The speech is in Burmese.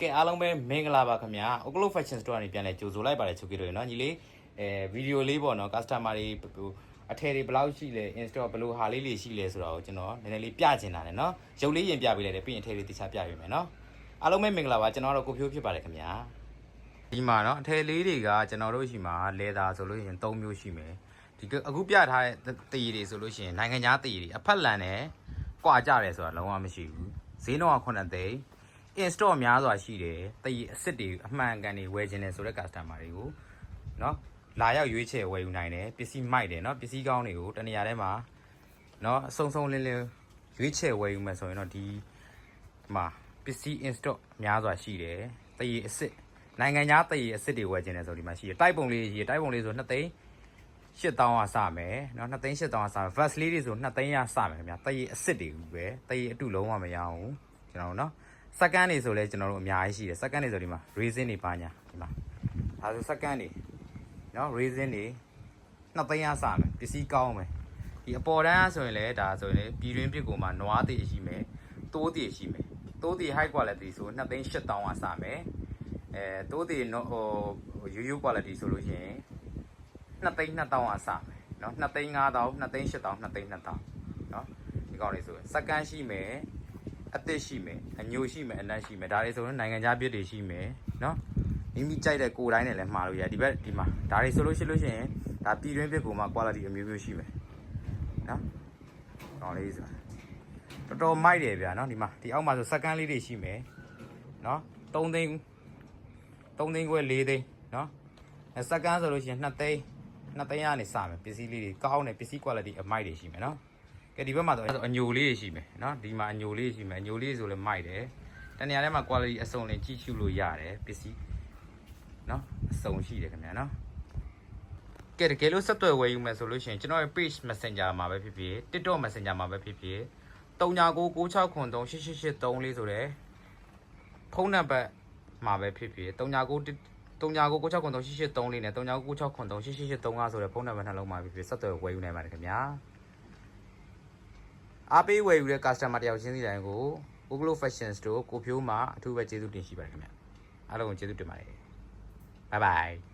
ကဲအားလုံးပဲမင်္ဂလာပါခင်ဗျာ Oklo Fashion Store ကနေပြန်လဲကြိုဆိုလိုက်ပါတယ်ချုပ်ကြည့်လို့နော်ညီလေးဗီဒီယိုလေးပေါ့နော် customer တွေအထည်တွေဘယ်လောက်ရှိလဲ install ဘယ်လိုဟာလေးတွေရှိလဲဆိုတာကိုကျွန်တော်နည်းနည်းလေးပြချင်တာနဲ့နော်ရုပ်လေးရင်ပြပေးလိုက်တယ်ပြီးရင်အထည်တွေတခြားပြပေးမယ်နော်အားလုံးပဲမင်္ဂလာပါကျွန်တော်တို့ကိုဖြိုးဖြစ်ပါတယ်ခင်ဗျာဒီမှာနော်အထည်လေးတွေကကျွန်တော်တို့ရှိမှာလေသာဆိုလို့ရှိရင်3မျိုးရှိမယ်ဒီအခုပြထားတဲ့တည်တွေဆိုလို့ရှိရင်နိုင်ငံခြားတည်တွေအဖက်လန်နဲ့ကွာကြတယ်ဆိုတာလုံးဝမရှိဘူးဈေးနှုန်းက9သိန်းinstall များစွာရှိတယ်တည်အစ်စ်တွေအမှန်ကန်တွေဝယ်ခြင်းတယ်ဆိုတဲ့ customer တွေကိုเนาะလာရောက်ရွေးချယ်ဝယ်ယူနိုင်တယ်ပစ္စည်းမိုက်တယ်เนาะပစ္စည်းကောင်းတွေကိုတနေရာထဲမှာเนาะအစုံလင်းရွေးချယ်ဝယ်ယူမယ်ဆိုရင်တော့ဒီမှာပစ္စည်း install များစွာရှိတယ်တည်အစ်စ်နိုင်ငံခြားတည်အစ်စ်တွေဝယ်ခြင်းတယ်ဆိုဒီမှာရှိတယ်တိုက်ပုံလေးရှိတယ်တိုက်ပုံလေးဆို2သိန်း8000อ่ะစမယ်เนาะ2သိန်း8000อ่ะစမယ် vest လေးတွေဆို2သိန်းอ่ะစမယ်ခင်ဗျာတည်အစ်စ်တွေပဲတည်အတူလုံးဝမရအောင်ကျွန်တော်เนาะစက္ကန့်နေဆိုလဲကျွန်တော်တို့အများကြီးရှိတယ်စက္ကန့်နေဆိုဒီမှာ resin တွေပါညာဒီမှာဒါဆိုစက္ကန့်နေเนาะ resin တွေ2သိန်းရစမယ်ပစ္စည်းကောင်းမယ်ဒီအပေါ်တန်းဆိုရင်လည်းဒါဆိုရင်ပြည်တွင်းပြည်ကိုမှနွားတည်ရှိမယ်တိုးတည်ရှိမယ်တိုးတည် high quality ဆို2သိန်း8000ရစမယ်တိုးတည်ဟိုရိုး quality ဆိုလို့ရှိရင်2သိန်း2000ရစမယ်เนาะ2သိန်း5000 2သိန်း8000 2သိန်း2000เนาะဒီကောင်းလေးဆိုရင်စက္ကန့်ရှိမယ်အသစ်ရှိမယ်အညိုရှိမယ်အနက်ရှိမယ်ဒါတွေဆိုရင်နိုင်ငံခြားပြည်တွေရှိမယ်เนาะမိမိကြိုက်တဲ့ကိုယ်တိုင်းနဲ့လည်းမှားလို့ရတယ်ဒီဘက်ဒီမှာဒါတွေဆိုလို့ရှိရင်ဒါပြည်တွင်းပြည်ကိုမှ quality အမျိုးမျိုးရှိမယ်เนาะကောင်းလေးဆိုတော်တော်မိုက်တယ်ဗျာเนาะဒီမှာဒီအောက်မှာဆိုစက္ကန့်လေးတွေရှိမယ်เนาะ3သိန်းခွဲ4သိန်းเนาะစက္ကန့်ဆိုလို့ရှိရင်2သိန်းကနေစမယ်ပစ္စည်းလေးတွေကောင်းတယ်ပစ္စည်း quality အမိုက်တွေရှိမယ်เนาะကဲဒီဘက်မှာဆိုအညိုလေးရှိမယ်เนาะဒီမှာအညိုလေးရှိမယ်အညိုလေးဆိုလည်းမိုက်တယ်တနေရာထဲမှာ quality အစုံလင်ကြည့်ရှုလို့ရတယ်ပစ္စည်းเนาะအစုံရှိတယ်ခင်ဗျာเนาะကဲတကယ်လို့ဆက်သွယ်ဝယ်ယူမယ်ဆိုလို့ရှိရင်ကျွန်တော်ရဲ့ page messenger မှာပဲဖြစ်ဖြစ် TikTok messenger မှာပဲဖြစ်ဖြစ်3996938883လေးဆိုတဲ့ဖုန်းနံပါတ်မှာပဲဖြစ်ဖြစ်3996938883လေးနဲ့3996938883ဆိုတဲ့ဖုန်းနံပါတ်နှလုံးမှာဖြစ်ဖြစ်ဆက်သွယ်ဝယ်ယူနိုင်ပါတယ်ခင်ဗျာအားပေးဝယ်ယူတဲ့ customer တယောက်ချင်းစီတိုင်းကို Oklo Fashion Store ကိုဖြိုးမှာအထူးပဲကျေးဇူးတင်ရှိပါတယ်ခင်ဗျာအားလုံးကိုကျေးဇူးတင်ပါတယ် bye bye